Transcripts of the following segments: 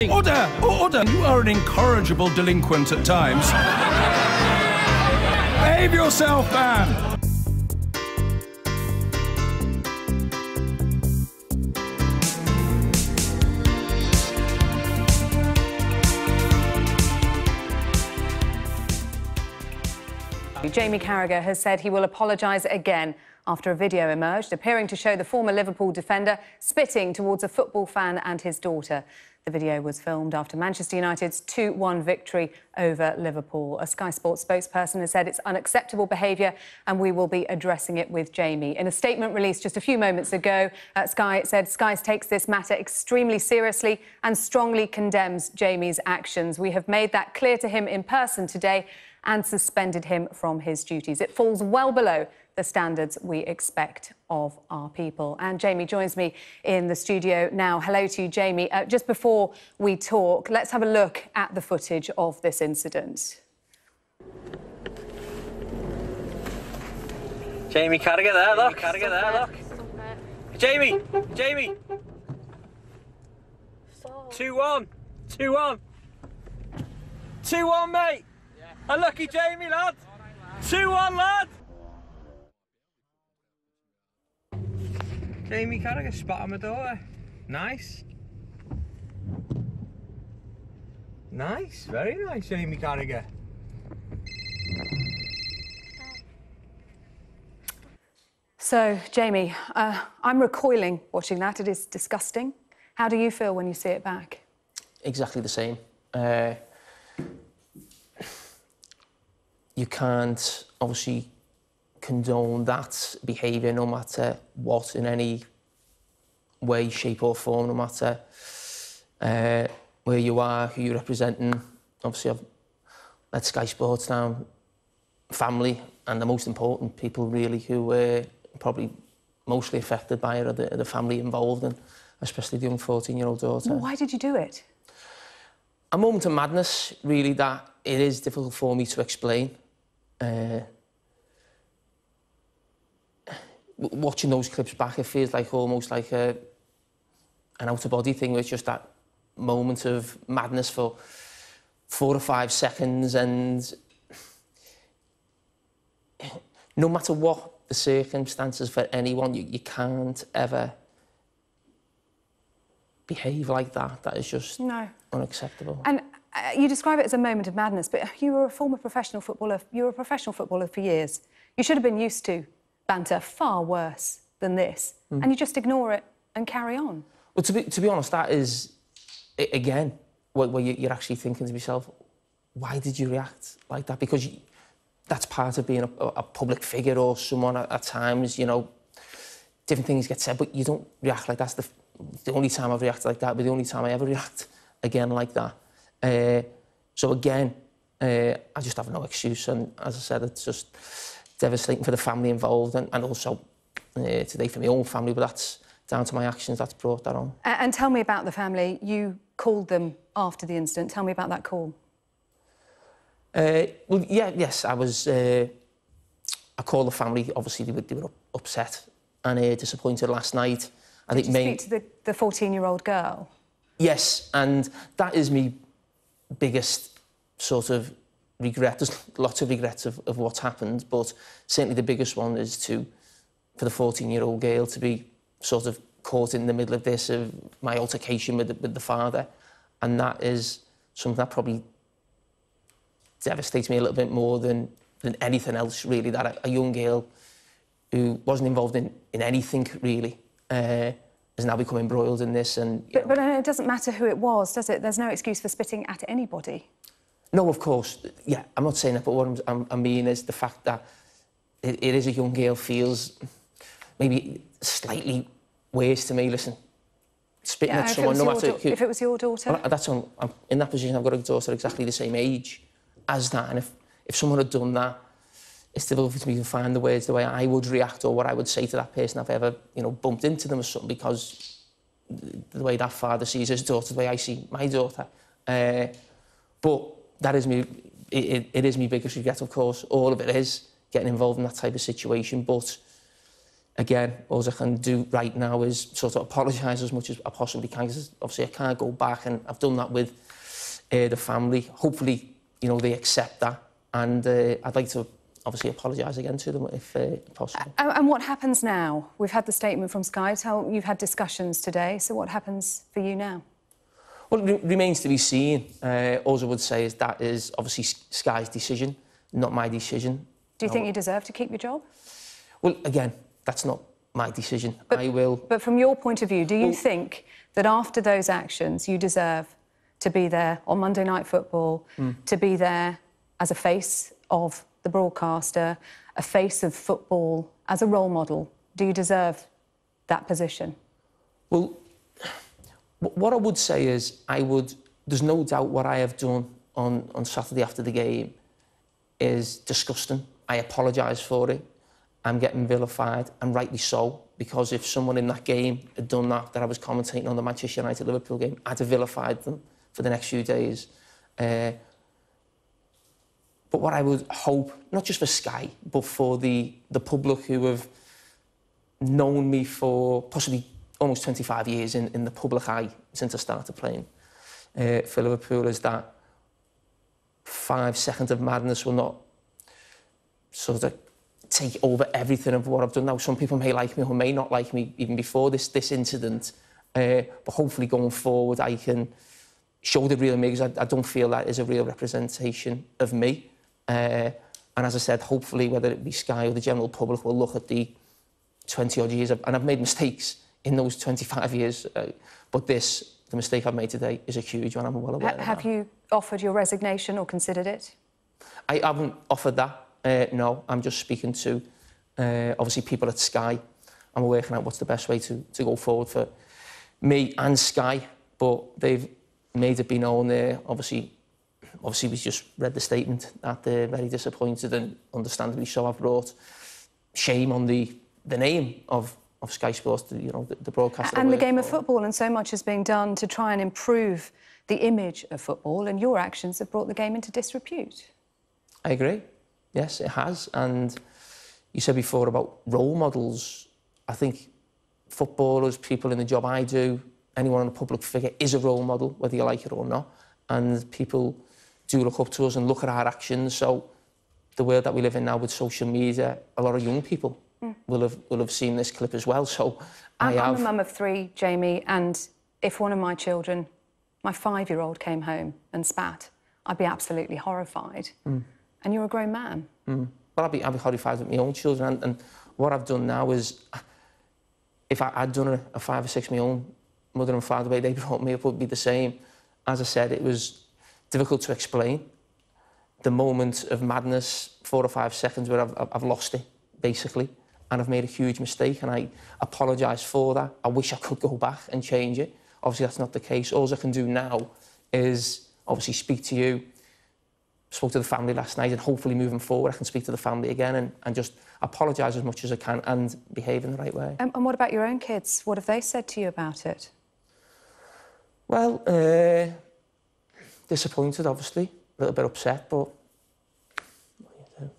Order! Order! You are an incorrigible delinquent at times. Behave yourself, man! Jamie Carragher has said he will apologise again after a video emerged appearing to show the former Liverpool defender spitting towards a football fan and his daughter. The video was filmed after Manchester United's 2-1 victory over Liverpool. A Sky Sports spokesperson has said it's unacceptable behaviour and we will be addressing it with Jamie. In a statement released just a few moments ago, Sky said Sky takes this matter extremely seriously and strongly condemns Jamie's actions. We have made that clear to him in person today and suspended him from his duties. It falls well below the standards we expect of our people. And Jamie joins me in the studio now. Hello to you, Jamie. Just before we talk, let's have a look at the footage of this incident. Jamie Carragher there, look. Carragher there, look. Jamie! Jamie! 2-1. 2-1. 2-1, mate! A lucky Jamie, lad! 2-1, lad! Jamie Carragher spat on my door. Nice. Nice, very nice, Jamie Carragher. So, Jamie, I'm recoiling watching that. It is disgusting. How do you feel when you see it back? Exactly the same. You can't obviously condone that behaviour no matter what, in any way, shape or form, no matter where you are, who you're representing. Obviously, I've let Sky Sports down, family, and the most important people really who were probably mostly affected by it are the family involved, and especially the young 14-year-old daughter. Well, why did you do it? A moment of madness, really, that it is difficult for me to explain. Watching those clips back, it feels like almost like an out-of-body thing, where it's just that moment of madness for 4 or 5 seconds, and no matter what the circumstances for anyone, you can't ever behave like that. That is just unacceptable. And you describe it as a moment of madness, but you were a former professional footballer. You were a professional footballer for years. You should have been used to banter far worse than this, and you just ignore it and carry on. Well, to be honest, that is, again, where you're actually thinking to yourself, why did you react like that? Because that's part of being a public figure or someone at times, you know, different things get said, but you don't react like that. That's the only time I've reacted like that, but the only time I ever react again like that. So again, I just have no excuse, and as I said, it's just devastating for the family involved, and also today for my own family, but that's down to my actions that's brought that on. And tell me about the family. You called them after the incident. Tell me about that call. Well, yes, I called the family. Obviously, they were upset and disappointed last night. Did you speak to the 14-year-old girl? Yes, and that is my biggest sort of regret. There's lots of regrets of what's happened, but certainly the biggest one is for the 14-year-old girl to be sort of caught in the middle of this, of my altercation with the father, and that is something that probably devastates me a little bit more than anything else, really, that a young girl who wasn't involved in anything, really, has now become embroiled in this. And but it doesn't matter who it was, does it? There's no excuse for spitting at anybody. No, of course. Yeah, I'm not saying that, but what I mean is the fact that it is a young girl feels maybe slightly worse to me. Listen, spitting at someone, no matter who... If it was your daughter? Well, I'm in that position. I've got a daughter exactly the same age as that, and if someone had done that, it's difficult for me to find the words the way I would react or what I would say to that person if I ever, you know, bumped into them or something, because the way that father sees his daughter, the way I see my daughter. But that is me. It is my biggest regret, of course. All of it is getting involved in that type of situation. But again, all I can do right now is sort of apologise as much as I possibly can, because obviously I can't go back, and I've done that with the family. Hopefully, you know, they accept that, and I'd like to obviously apologise again to them if possible. And what happens now? We've had the statement from Sky. You've had discussions today, so what happens for you now? Well, it remains to be seen. All I would say is that is obviously Sky's decision, not my decision. Do you think you deserve to keep your job? Well, again, that's not my decision. I will... But from your point of view, do you think that after those actions you deserve to be there on Monday Night Football, to be there as a face of the broadcaster, a face of football, as a role model? Do you deserve that position? Well, what I would say is there's no doubt what I have done on Saturday after the game is disgusting. I apologise for it. I'm getting vilified, and rightly so, because if someone in that game had done that I was commentating on the Manchester United-Liverpool game, I'd have vilified them for the next few days. But what I would hope, not just for Sky, but for the public who have known me for possibly almost 25 years in the public eye since I started playing for Liverpool, is that 5 seconds of madness will not sort of take over everything of what I've done now. Some people may like me or may not like me even before this incident, but hopefully going forward I can show the real me, because I don't feel that is a real representation of me. And as I said, hopefully whether it be Sky or the general public will look at the 20-odd years, and I've made mistakes in those 25 years, but the mistake I've made today is a huge one. I'm well aware of that. Have you offered your resignation or considered it? I haven't offered that. No, I'm just speaking to, obviously, people at Sky, and we're working out what's the best way to go forward for me and Sky, but they've made it be known there. Obviously, we just read the statement that they're very disappointed, and understandably so. I've brought shame on the name of Sky Sports, you know, the broadcaster. And the game of football, and so much is being done to try and improve the image of football, and your actions have brought the game into disrepute. I agree. Yes, it has. And you said before about role models. I think footballers, people in the job I do, anyone in a public figure is a role model, whether you like it or not. And people do look up to us and look at our actions. So the world that we live in now with social media, a lot of young people will have seen this clip as well. So I'm a mum of 3, Jamie, and if one of my children, my 5-year-old, came home and spat, I'd be absolutely horrified. And you're a grown man. Well, I'd be horrified with my own children. And what I've done now is, if I'd done a 5 or 6 my own mother and father, the way they brought me up would be the same. As I said, it was difficult to explain. The moment of madness, 4 or 5 seconds where I've lost it, basically. And I've made a huge mistake, and I apologise for that. I wish I could go back and change it. Obviously, that's not the case. All I can do now is obviously speak to you. Spoke to the family last night, and hopefully moving forward I can speak to the family again and just apologise as much as I can and behave in the right way. And what about your own kids? What have they said to you about it? Well, disappointed, obviously, a little bit upset, but what do you do?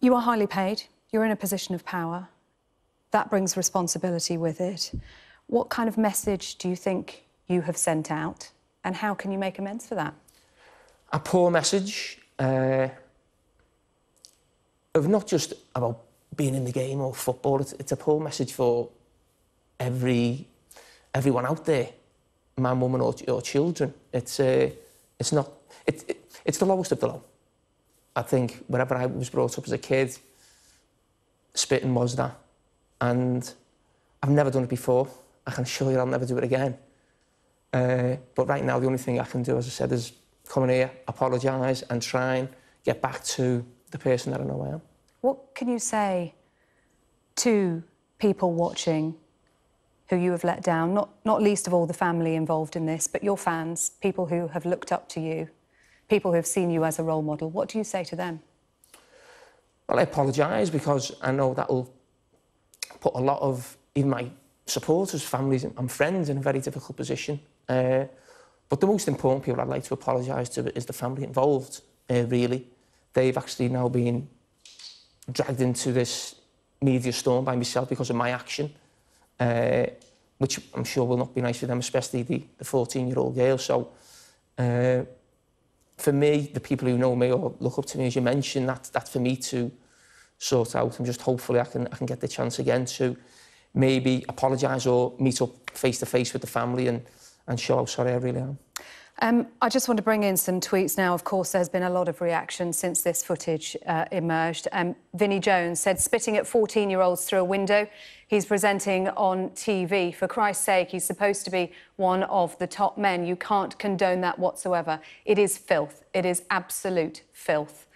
You are highly paid. You're in a position of power. That brings responsibility with it. What kind of message do you think you have sent out, and how can you make amends for that? A poor message of not just about being in the game or football. It's a poor message for everyone out there, man, woman, or children. It's the lowest of the low. I think wherever I was brought up as a kid, spitting was that, and I've never done it before. I can assure you I'll never do it again. But right now, the only thing I can do, as I said, is come in here, apologise, and try and get back to the person that I know I am. What can you say to people watching who you have let down, not least of all the family involved in this, but your fans, people who have looked up to you, people who have seen you as a role model? What do you say to them? Well, I apologise, because I know that will put a lot of even my supporters, families and friends in a very difficult position. But the most important people I'd like to apologise to is the family involved, really. They've actually now been dragged into this media storm by myself because of my action, which I'm sure will not be nice for them, especially the 14-year-old girl. So, for me, the people who know me or look up to me, as you mentioned, that's for me to sort out, and just hopefully I can get the chance again to maybe apologise or meet up face to face with the family and show how sorry I really am. I just want to bring in some tweets now. Of course, there's been a lot of reaction since this footage emerged. Vinnie Jones said, spitting at 14-year-olds through a window. He's presenting on TV. For Christ's sake, he's supposed to be one of the top men. You can't condone that whatsoever. It is filth. It is absolute filth.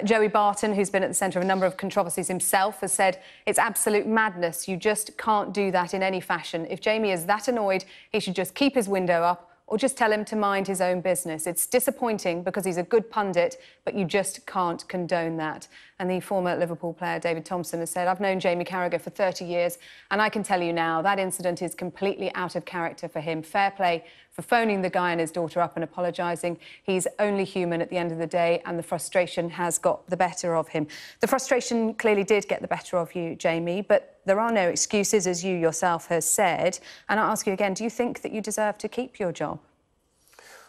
Joey Barton, who's been at the centre of a number of controversies himself, has said it's absolute madness. You just can't do that in any fashion. If Jamie is that annoyed, he should just keep his window up or just tell him to mind his own business. It's disappointing because he's a good pundit, but you just can't condone that. And the former Liverpool player David Thompson has said, I've known Jamie Carragher for 30 years, and I can tell you now that incident is completely out of character for him. Fair play for phoning the guy and his daughter up and apologising. He's only human at the end of the day, and the frustration has got the better of him. The frustration clearly did get the better of you, Jamie, but there are no excuses, as you yourself has said. And I ask you again, do you think that you deserve to keep your job?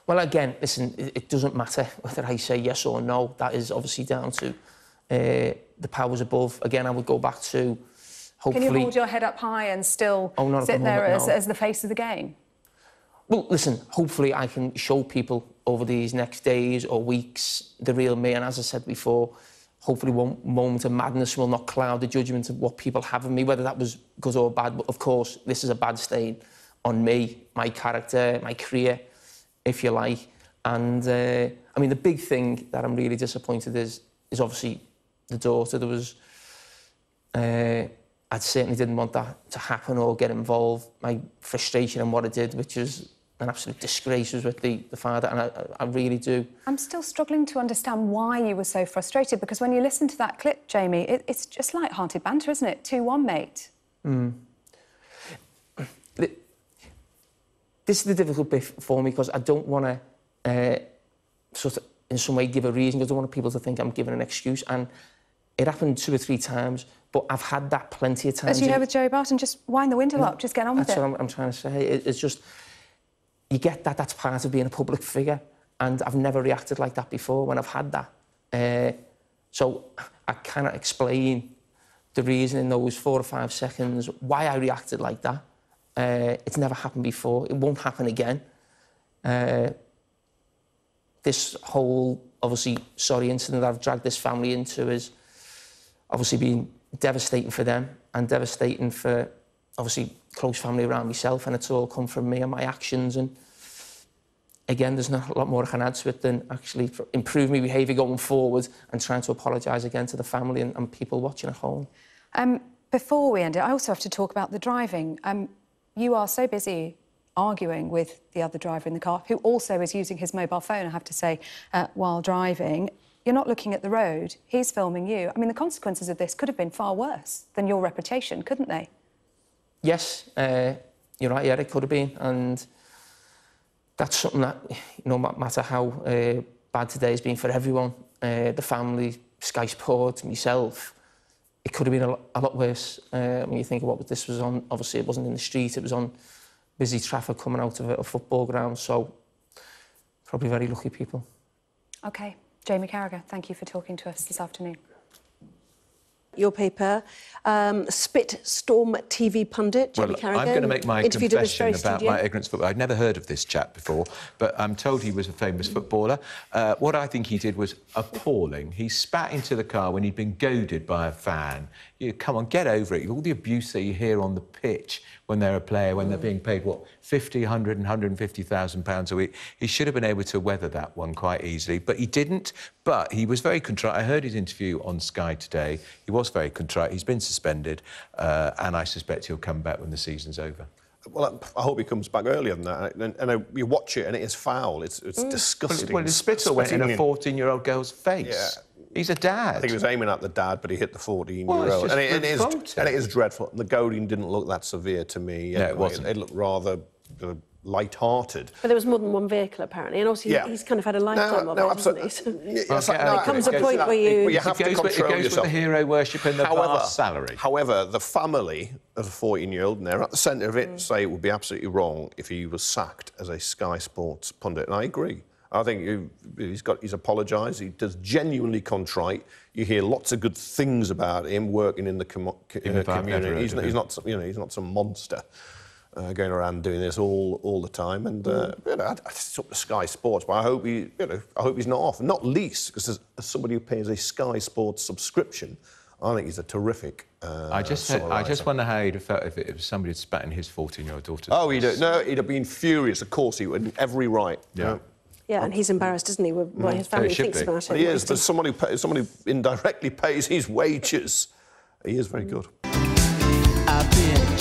Well, again, listen, it doesn't matter whether I say yes or no. That is obviously down to the powers above. Again, I would go back to hopefully... Can you hold your head up high and still sit there as the face of the game? Well, listen, hopefully I can show people over these next days or weeks the real me. And as I said before, hopefully one moment of madness will not cloud the judgment of what people have of me, whether that was good or bad. But of course, this is a bad stain on me, my character, my career, if you like. And I mean, the big thing that I'm really disappointed is obviously the daughter. There was, I certainly didn't want that to happen or get involved. My frustration and what I did, which is an absolute disgrace, was with the father, and I really do. I'm still struggling to understand why you were so frustrated, because when you listen to that clip, Jamie, it's just light-hearted banter, isn't it? 2-1, mate. This is the difficult bit for me, because I don't want to sort of in some way give a reason. I don't want people to think I'm giving an excuse, and it happened 2 or 3 times, but I've had that plenty of times. As you know with Joey Barton, just wind the window up, just get on with it. That's what I'm trying to say. It's just, you get that, that's part of being a public figure, and I've never reacted like that before when I've had that. So I cannot explain the reason in those 4 or 5 seconds why I reacted like that. It's never happened before. It won't happen again. This whole, obviously, sorry incident that I've dragged this family into has obviously been devastating for them and devastating for, obviously, close family around myself, and it's all come from me and my actions. And again, there's not a lot more I can add to it than actually improve my behaviour going forward and trying to apologise again to the family and people watching at home. Before we end it, I also have to talk about the driving. You are so busy arguing with the other driver in the car, who also is using his mobile phone, I have to say, while driving. You're not looking at the road. He's filming you. I mean, the consequences of this could have been far worse than your reputation, couldn't they? Yes, you're right, yeah, it could have been. And that's something that, you know, no matter how bad today's been for everyone, the family, Sky Sports, myself, it could have been a lot worse. When you think of what this was on, obviously it wasn't in the street, it was on busy traffic coming out of a football ground, so probably very lucky people. OK. Jamie Carragher, thank you for talking to us this afternoon. Your paper, spit storm TV pundit, Jamie Carragher. I'm going to make my confession about my ignorance of football. I'd never heard of this chap before, but I'm told he was a famous footballer. What I think he did was appalling. He spat into the car when he'd been goaded by a fan. Come on, get over it. All the abuse that you hear on the pitch when they're a player, when they're being paid, what, 50, 100 and 150,000 pounds a week. He should have been able to weather that one quite easily, but he didn't. But he was very contrite. I heard his interview on Sky today. He was very contrite. He's been suspended, and I suspect he'll come back when the season's over. Well, I hope he comes back earlier than that. And you watch it, and it is foul. It's disgusting. Well, the spittle went in a 14-year-old girl's face. Yeah. He's a dad. I think he was aiming at the dad, but he hit the 14-year-old. And it is dreadful. And the goading didn't look that severe to me. No, it wasn't. It looked rather light-hearted. But there was more than one vehicle, apparently, and also he's kind of had a lifetime of it, absolutely. hasn't he? There comes a point where you have to control yourself. It goes with the hero worship and the vast salary. However, the family of the 14-year-old, and they're at the centre of it, say it would be absolutely wrong if he was sacked as a Sky Sports pundit, and I agree. I think he's apologised. He does genuinely contrite. You hear lots of good things about him working in the community. He's not, he's not some monster. Going around doing this all the time, and it's up to Sky Sports. But I hope he's not off. Not least because as somebody who pays a Sky Sports subscription, I think he's a terrific. I just wonder how he'd have felt if it was somebody had spat in his 14-year-old daughter. Oh, he'd have been furious. Of course, he would. Every right. Yeah. Yeah, and he's embarrassed, isn't he, with what his family thinks about it. He is, but someone who indirectly pays his wages, he is very good. I've been